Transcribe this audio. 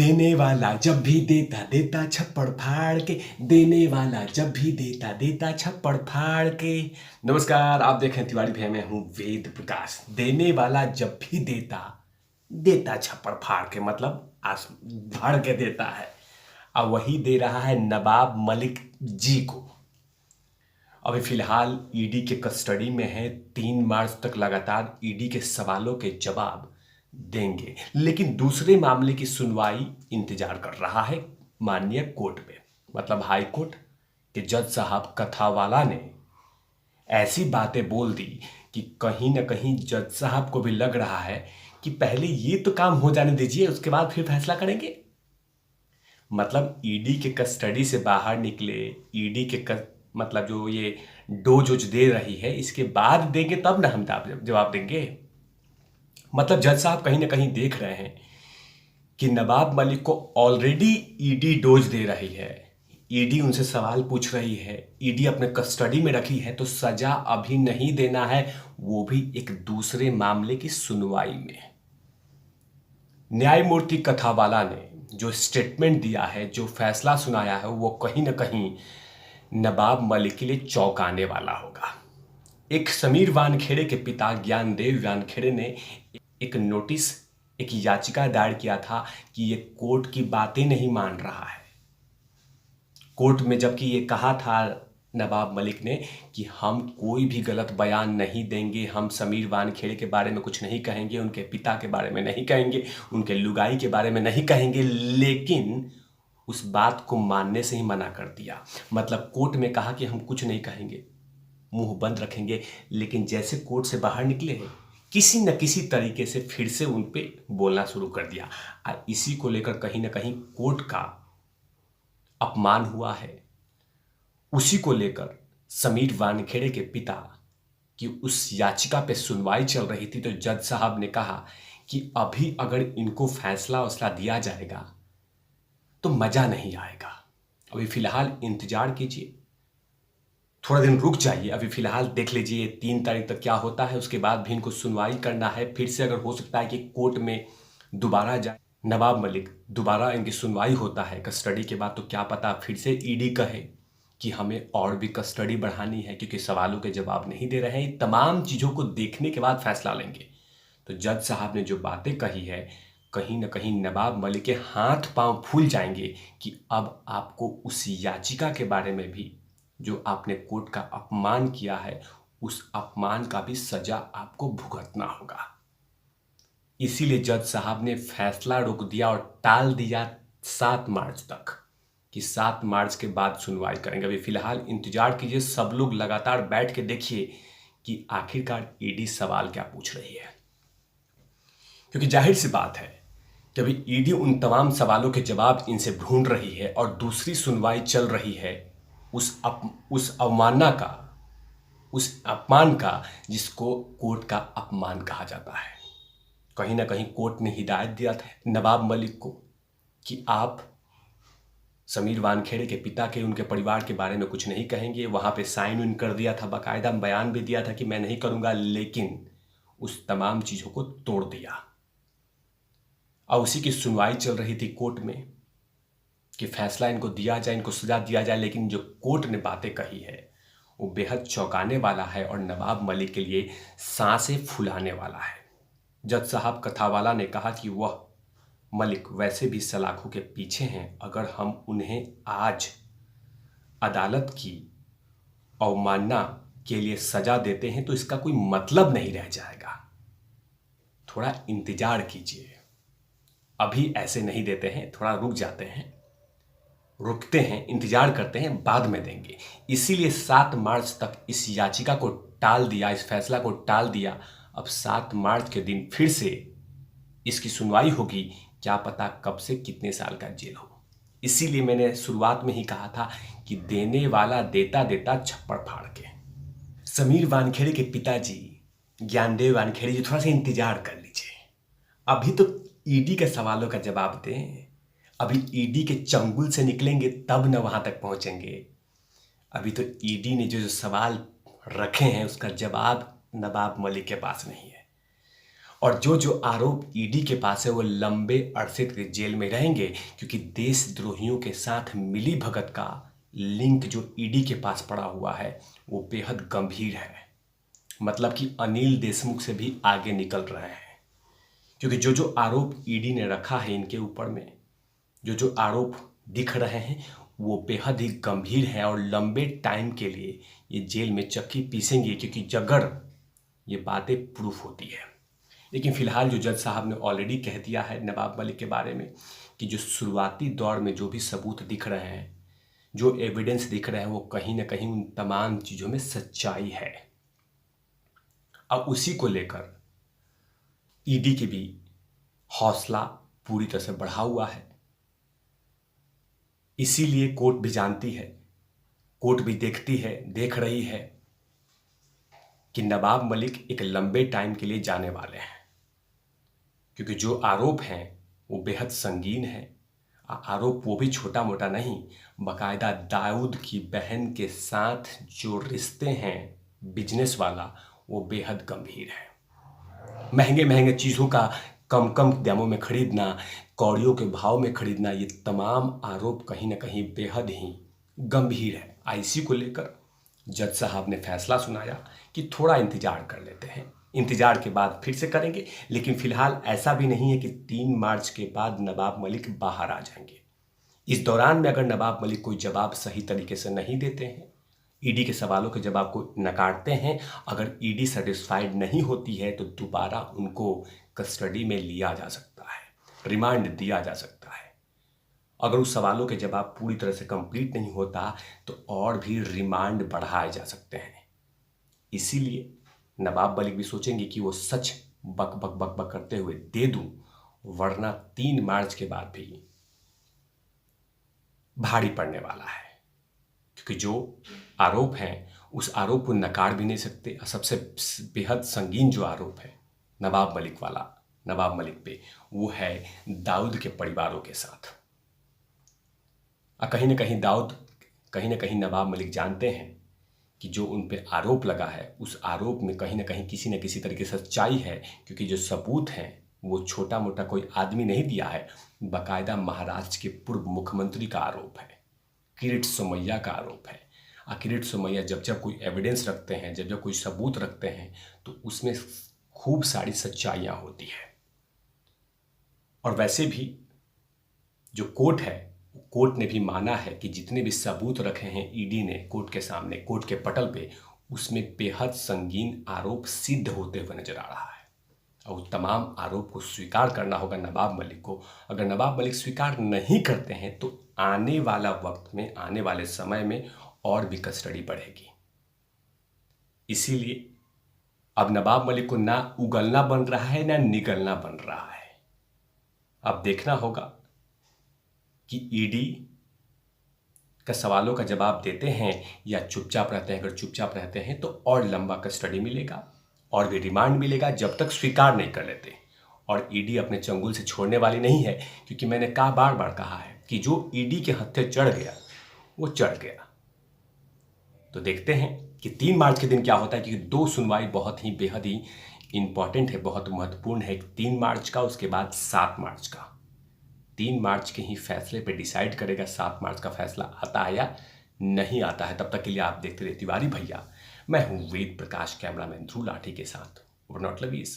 देने वाला जब भी देता देता छप्पड़ फाड़ के, देने वाला जब भी देता देता छप्पड़ फाड़ के। नमस्कार, आप देख रहे हैं तिवारी भैया, मैं हूँ वेद प्रकाश। देने वाला जब भी देता देता छप्पड़ फाड़ के, मतलब आस फाड़ के देता है। अब वही दे रहा है नवाब मलिक जी को। अभी फिलहाल ईडी के कस्टडी में है। 3 मार्च तक लगातार ईडी के सवालों के जवाब देंगे, लेकिन दूसरे मामले की सुनवाई इंतजार कर रहा है माननीय कोर्ट में, मतलब हाई कोर्ट के जज साहब कथावाला ने ऐसी बातें बोल दी कि कहीं ना कहीं जज साहब को भी लग रहा है कि पहले ये तो काम हो जाने दीजिए, उसके बाद फिर फैसला करेंगे। मतलब ईडी के कस्टडी से बाहर निकले, ईडी के मतलब जो ये डोज दे रही है, इसके बाद देंगे तब ना हम जवाब देंगे। मतलब जज साहब कहीं ना कहीं देख रहे हैं कि नवाब मलिक को ऑलरेडी ईडी डोज दे रही है, ईडी उनसे सवाल पूछ रही है, ईडी अपने कस्टडी में रखी है, तो सजा अभी नहीं देना है, वो भी एक दूसरे मामले की सुनवाई में। न्यायमूर्ति कथावाला ने जो स्टेटमेंट दिया है, जो फैसला सुनाया है, वो कहीं ना कहीं नवाब मलिक के लिए चौंकाने वाला होगा। एक समीर वानखेड़े के पिता ज्ञानदेव वानखेड़े ने एक नोटिस, एक याचिका दायर किया था कि ये कोर्ट की बातें नहीं मान रहा है। कोर्ट में जबकि ये कहा था नवाब मलिक ने कि हम कोई भी गलत बयान नहीं देंगे, हम समीर वानखेड़े के बारे में कुछ नहीं कहेंगे, उनके पिता के बारे में नहीं कहेंगे, उनके लुगाई के बारे में नहीं कहेंगे, लेकिन उस बात को मानने से ही मना कर दिया। मतलब कोर्ट में कहा कि हम कुछ नहीं कहेंगे, मुंह बंद रखेंगे, लेकिन जैसे कोर्ट से बाहर निकले हैं, किसी न किसी तरीके से फिर से उन पे बोलना शुरू कर दिया। और इसी को लेकर कहीं ना कहीं कोर्ट का अपमान हुआ है। उसी को लेकर समीर वानखेड़े के पिता की उस याचिका पे सुनवाई चल रही थी, तो जज साहब ने कहा कि अभी अगर इनको फैसला वसला दिया जाएगा तो मजा नहीं आएगा, अभी फिलहाल इंतजार कीजिए, थोड़ा दिन रुक जाइए, अभी फिलहाल देख लीजिए 3 तारीख तक क्या होता है, उसके बाद भी इनको सुनवाई करना है। फिर से अगर हो सकता है कि कोर्ट में दोबारा जाए नवाब मलिक, दोबारा इनकी सुनवाई होता है कस्टडी के बाद, तो क्या पता फिर से ईडी कहे कि हमें और भी कस्टडी बढ़ानी है, क्योंकि सवालों के जवाब नहीं दे रहे हैं। तमाम चीज़ों को देखने के बाद फैसला लेंगे। तो जज साहब ने जो बातें कही है, कहीं ना कहीं नवाब मलिक के हाथ पांव फूल जाएंगे कि अब आपको उस याचिका के बारे में भी, जो आपने कोर्ट का अपमान किया है, उस अपमान का भी सजा आपको भुगतना होगा। इसीलिए जज साहब ने फैसला रोक दिया और टाल दिया 7 मार्च तक, कि 7 मार्च के बाद सुनवाई करेंगे। अभी फिलहाल इंतजार कीजिए, सब लोग लगातार बैठ के देखिए कि आखिरकार ईडी सवाल क्या पूछ रही है, क्योंकि जाहिर सी बात है कि अभी ईडी उन तमाम सवालों के जवाब इनसे ढूंढ रही है और दूसरी सुनवाई चल रही है उस अवमानना का, उस अपमान का, जिसको कोर्ट का अपमान कहा जाता है। कहीं ना कहीं कोर्ट ने हिदायत दिया था नवाब मलिक को कि आप समीर वानखेड़े के पिता के, उनके परिवार के बारे में कुछ नहीं कहेंगे। वहाँ पे साइन इन कर दिया था, बाकायदा बयान भी दिया था कि मैं नहीं करूँगा, लेकिन उस तमाम चीज़ों को तोड़ दिया। और उसी की सुनवाई चल रही थी कोर्ट में कि फैसला इनको दिया जाए, इनको सजा दिया जाए। लेकिन जो कोर्ट ने बातें कही है वो बेहद चौंकाने वाला है और नवाब मलिक के लिए सांसें फुलाने वाला है। जज साहब कथावाला ने कहा कि वह मलिक वैसे भी सलाखों के पीछे हैं, अगर हम उन्हें आज अदालत की अवमानना के लिए सजा देते हैं तो इसका कोई मतलब नहीं रह जाएगा। थोड़ा इंतजार कीजिए, अभी ऐसे नहीं देते हैं, थोड़ा रुक जाते हैं, रुकते हैं, इंतजार करते हैं, बाद में देंगे। इसीलिए 7 मार्च तक इस याचिका को टाल दिया, इस फैसला को टाल दिया। अब 7 मार्च के दिन फिर से इसकी सुनवाई होगी, क्या पता कब से कितने साल का जेल हो। इसीलिए मैंने शुरुआत में ही कहा था कि देने वाला देता देता छप्पड़ फाड़ के। समीर वानखेड़े के पिताजी ज्ञानदेव वानखेड़े जी, थोड़ा सा इंतजार कर लीजिए, अभी तो ईडी के सवालों का जवाब दें, अभी ईडी के चंगुल से निकलेंगे तब न वहां तक पहुंचेंगे। अभी तो ईडी ने जो सवाल रखे हैं उसका जवाब नवाब मलिक के पास नहीं है। और जो जो आरोप ईडी के पास है वो लंबे अरसे तक जेल में रहेंगे, क्योंकि देशद्रोहियों के साथ मिली भगत का लिंक जो ईडी के पास पड़ा हुआ है वो बेहद गंभीर है। मतलब कि अनिल देशमुख से भी आगे निकल रहे हैं, क्योंकि जो जो आरोप ईडी ने रखा है इनके ऊपर में, जो जो आरोप दिख रहे हैं वो बेहद ही गंभीर है और लंबे टाइम के लिए ये जेल में चक्की पीसेंगे, क्योंकि अगर ये बातें प्रूफ होती है। लेकिन फिलहाल जो जज साहब ने ऑलरेडी कह दिया है नवाब मलिक के बारे में कि जो शुरुआती दौर में जो भी सबूत दिख रहे हैं, जो एविडेंस दिख रहे हैं, वो कहीं ना कहीं उन तमाम चीज़ों में सच्चाई है। अब उसी को लेकर ईडी की भी हौसला पूरी तरह से बढ़ा हुआ है। इसीलिए कोर्ट भी जानती है, कोर्ट भी देख रही है कि नवाब मलिक एक लंबे टाइम के लिए जाने वाले हैं, क्योंकि जो आरोप हैं वो बेहद संगीन है। आरोप वो भी छोटा मोटा नहीं, बाकायदा दाऊद की बहन के साथ जो रिश्ते हैं बिजनेस वाला, वो बेहद गंभीर है। महंगे महंगे चीज़ों का कम कम दामों में खरीदना, कौड़ियों के भाव में खरीदना, ये तमाम आरोप कहीं ना कहीं बेहद ही गंभीर है। आईसी को लेकर जज साहब ने फैसला सुनाया कि थोड़ा इंतजार कर लेते हैं, इंतजार के बाद फिर से करेंगे। लेकिन फिलहाल ऐसा भी नहीं है कि 3 मार्च के बाद नवाब मलिक बाहर आ जाएंगे। इस दौरान में अगर नवाब मलिक कोई जवाब सही तरीके से नहीं देते हैं, ईडी के सवालों के जवाब को नकारते हैं, अगर ईडी सेटिस्फाइड नहीं होती है तो दोबारा उनको कस्टडी में लिया जा सकता है, रिमांड दिया जा सकता है। अगर उस सवालों के जवाब पूरी तरह से कंप्लीट नहीं होता तो और भी रिमांड बढ़ाए जा सकते हैं। इसीलिए नवाब मलिक भी सोचेंगे कि वो सच बक बक बक बक करते हुए दे दूं, वरना 3 मार्च के बाद भी भारी पड़ने वाला है। क्योंकि जो आरोप हैं उस आरोप को नकार भी नहीं सकते। सबसे बेहद संगीन जो आरोप है नवाब मलिक पे, वो है दाऊद के परिवारों के साथ। कहीं ना कहीं नवाब मलिक जानते हैं कि जो उन पे आरोप लगा है उस आरोप में कहीं ना कहीं किसी न किसी तरीके से सच्चाई है, क्योंकि जो सबूत हैं वो छोटा मोटा कोई आदमी नहीं दिया है, बाकायदा महाराष्ट्र के पूर्व मुख्यमंत्री का आरोप है, किरीट सोमैया का आरोप है। किरीट सोमैया जब जब कोई एविडेंस रखते हैं, जब जब कोई सबूत रखते हैं, तो उसमें खूब सारी सच्चाइयाँ होती है। और वैसे भी जो कोर्ट है, कोर्ट ने भी माना है कि जितने भी सबूत रखे हैं ईडी ने कोर्ट के सामने, कोर्ट के पटल पे, उसमें बेहद संगीन आरोप सिद्ध होते हुए नजर आ रहा है। और तमाम आरोप को स्वीकार करना होगा नवाब मलिक को। अगर नवाब मलिक स्वीकार नहीं करते हैं तो आने वाला वक्त में, आने वाले समय में और भी कस्टडी बढ़ेगी। इसीलिए अब नवाब मलिक को ना उगलना बन रहा है ना निगलना बन रहा है। अब देखना होगा कि ईडी का सवालों का जवाब देते हैं या चुपचाप रहते हैं। अगर चुपचाप रहते हैं तो और लंबा कस्टडी मिलेगा और भी रिमांड मिलेगा, जब तक स्वीकार नहीं कर लेते। और ईडी अपने चंगुल से छोड़ने वाली नहीं है, क्योंकि मैंने बार बार कहा है कि जो ईडी के हत्थे चढ़ गया वो चढ़ गया। तो देखते हैं कि 3 मार्च के दिन क्या होता है, क्योंकि 2 सुनवाई बहुत ही बेहद ही इंपॉर्टेंट है, बहुत महत्वपूर्ण है। 3 मार्च का, उसके बाद 7 मार्च का। 3 मार्च के ही फैसले पे डिसाइड करेगा 7 मार्च का फैसला आता है या नहीं आता है। तब तक के लिए आप देखते रहिए तिवारी भैया। मैं हूं वेद प्रकाश, कैमरामैन ध्रुव लाठी के साथ। Not lovies.